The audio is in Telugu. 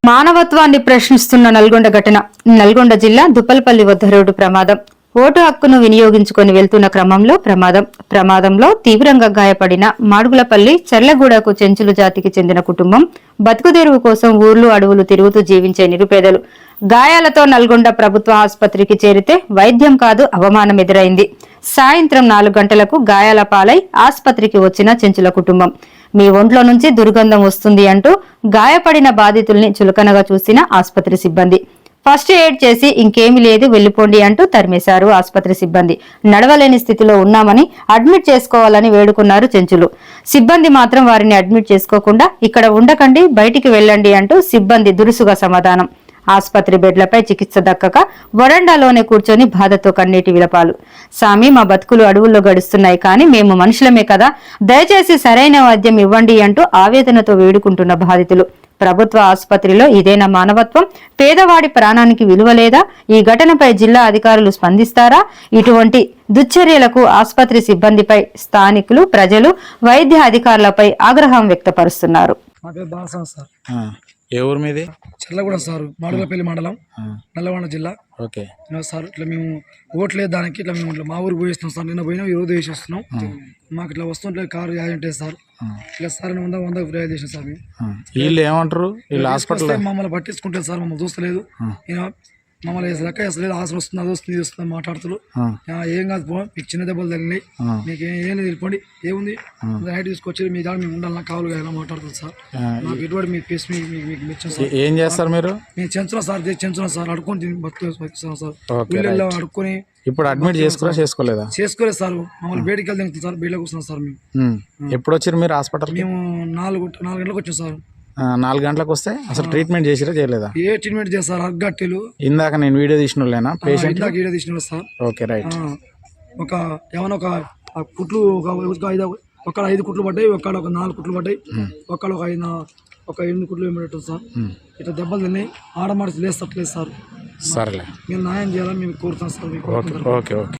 మానవత్వాన్ని ప్రశ్నిస్తున్న నల్గొండ ఘటన. నల్గొండ జిల్లా దుప్పల్పల్లి వద్ద రోడ్డు ప్రమాదం. ఓటు హక్కును వినియోగించుకుని వెళ్తున్న క్రమంలో ప్రమాదంలో తీవ్రంగా గాయపడిన మాడుగులపల్లి చర్లగూడకు చెంచులు జాతికి చెందిన కుటుంబం బతుకుదెరువు కోసం ఊర్లు అడవులు తిరుగుతూ జీవించే నిరుపేదలు. గాయాలతో నల్గొండ ప్రభుత్వ ఆసుపత్రికి చేరితే వైద్యం కాదు అవమానం ఎదురైంది. సాయంత్రం 4 గంటలకు గాయాల పాలై ఆసుపత్రికి వచ్చిన చెంచుల కుటుంబం మీ ఒంట్లో నుంచి దుర్గంధం వస్తుంది అంటూ గాయపడిన బాధితుల్ని చులకనగా చూసిన ఆసుపత్రి సిబ్బంది. ఫస్ట్ ఎయిడ్ చేసి ఇంకేమీ లేదు వెళ్లిపోండి అంటూ తరిమేశారు ఆసుపత్రి సిబ్బంది. నడవలేని స్థితిలో ఉన్నామని అడ్మిట్ చేసుకోవాలని వేడుకున్నారు చెంచులు. సిబ్బంది మాత్రం వారిని అడ్మిట్ చేసుకోకుండా ఇక్కడ ఉండకండి బయటికి వెళ్ళండి అంటూ సిబ్బంది దురుసుగా సమాధానం. ఆసుపత్రి బెడ్లపై చికిత్స దక్కక వరండాలోనే కూర్చొని బాధతో కన్నీటి విలపాలు. సామి, మా బతుకులు అడవుల్లో గడుస్తున్నాయి కానీ మేము మనుషులమే కదా, దయచేసి సరైన వైద్యం ఇవ్వండి అంటూ ఆవేదనతో వేడుకుంటున్న బాధితులు. ప్రభుత్వ ఆసుపత్రిలో ఇదేనా మానవత్వం? పేదవాడి ప్రాణానికి విలువ లేదా? ఈ ఘటనపై జిల్లా అధికారులు స్పందిస్తారా? ఇటువంటి దుశ్చర్యలకు ఆసుపత్రి సిబ్బందిపై స్థానికులు, ప్రజలు, వైద్య అధికారులపై ఆగ్రహం వ్యక్తపరుస్తున్నారు. ఏ ఊరు మీది? చర్లగూడ సార్, మాడుగులపల్లి మండలం, నల్లగొండ జిల్లా. ఓకే సార్, ఇట్లా మేము ఓట్లేదు దానికి ఇట్లా మేము మా ఊరికి పోయిస్తున్నాం సార్. నిన్న పోయినా ఈరోజు వేసేస్తున్నాం. మాకు ఇట్లా వస్తుంటే కారు యాక్సిడెంట్ సార్. ఇట్లా సార్ 100 ప్రయాణం చేసాం సార్. మేము వీళ్ళు ఏమంటారు? వీళ్ళు హాస్పిటల్ మమ్మల్ని పట్టించుకుంటారు సార్. మమ్మల్ని చూస్తలేదు, మమ్మల్ని లెక్క వేసలేదు. ఆసన వస్తుంది, అది వస్తుంది, ఇది వస్తుంది మాట్లాడుతున్నారు. ఏం కాదు పో, మీకు చిన్న దెబ్బలు తగిలినాయి, మీకు ఏం వెళ్ళిపోండి, ఏముంది నైట్ తీసుకొచ్చి మీ దాని మేము ఉండాలి కావులు ఎలా మాట్లాడుతుంది సార్. నాకు ఎటువంటి మీ పీస్ మీకు మెచ్చాం సార్. ఏం చేస్తారు మీరు? మేము చెంచున్నాం సార్, అడుక్కొని బతుకుతాం సార్. వీళ్ళు అడుక్కొని ఇప్పుడు అడ్మిట్ చేసుకోలేదా? చేసుకోలేదు సార్. మమ్మల్ని బయటికి వెళ్తాం సార్, బయటకు వస్తున్నాం సార్. మేము ఎప్పుడు వచ్చారు మీరు హాస్పిటల్? మేము 4 గంటలకు వచ్చాం సార్. 4 గంటలకు వస్తే అసలు ట్రీట్మెంట్ చేసిరా చేయలేదా? ఏ ట్రీట్మెంట్ చేస్తారు? అగ్గట్టెలు ఇందాక నేను వీడియో తీసినోళ్ళేనా పేషెంట్? వీడియో తీసిన సార్. Okay right. ఏమైనా ఒక కుట్లు ఒక 5 కుట్లు పడ్డాయి, ఒక 4 కుట్లు పడ్డాయి, ఒక 8 కుట్లు ఏమిటో సార్. ఇట్లా దెబ్బలు తిన్నాయి. ఆడమాడిసి లేస్తట్లేదు సార్. సరేలే, మేము న్యాయం చేయాలని మేము కోరుతాం సార్. Okay okay okay.